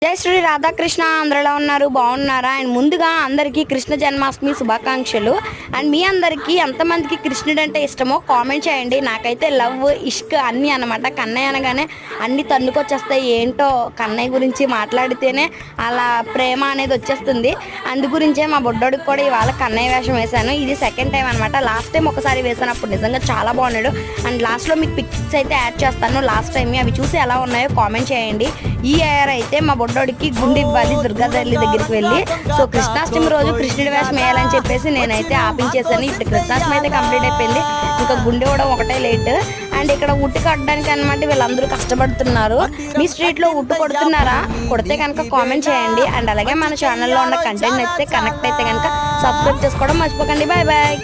జై శ్రీ రాధాకృష్ణ అందరిలో ఉన్నారు బాగున్నారా అండ్ ముందుగా అందరికీ కృష్ణ జన్మాష్టమి శుభాకాంక్షలు అండ్ మీ అందరికీ ఎంతమందికి కృష్ణుడు అంటే ఇష్టమో కామెంట్ చేయండి. నాకైతే లవ్ ఇష్క్ అన్నీ అనమాట. కన్నయ్య అనగానే అన్నీ తన్నుకొచ్చేస్తాయి. ఏంటో కన్నయ్య గురించి మాట్లాడితేనే అలా ప్రేమ అనేది వచ్చేస్తుంది. అందు గురించే మా బొడ్డోడికి కూడా ఇవాళ కన్నయ్య వేషం వేశాను. ఇది సెకండ్ టైం అనమాట. లాస్ట్ టైం ఒకసారి వేసాను, అప్పుడు నిజంగా చాలా బాగున్నాడు. అండ్ లాస్ట్లో మీకు పిక్స్ అయితే యాడ్ చేస్తాను లాస్ట్ టైం, అవి చూసి ఎలా ఉన్నాయో కామెంట్ చేయండి. ఈ ఇయర్ అయితే మా బొడ్డోడికి గుండె ఇవ్వాలి దుర్గాతల్లి దగ్గరికి వెళ్ళి. సో కృష్ణాష్టమి రోజు కృష్ణుడి వేషం వేయాలని చెప్పేసి నేనైతే ఆపించేసాను. ఇప్పుడు కృష్ణాష్టమి అయితే కంప్లీట్ అయిపోయింది, ఇంకా గుండె కూడా ఒకటే లేట్. అండ్ ఇక్కడ ఉట్టు కట్టడానికి అనమాట వీళ్ళందరూ కష్టపడుతున్నారు. మీ స్ట్రీట్లో ఉట్టు కొడుతున్నారా? కొడితే కనుక కామెంట్ చేయండి. అండ్ అలాగే మన ఛానల్లో ఉన్న కంటెంట్ నచ్చితే కనెక్ట్ అయితే కనుక సబ్స్క్రైబ్ చేసుకోవడం మర్చిపోకండి. Bye bye.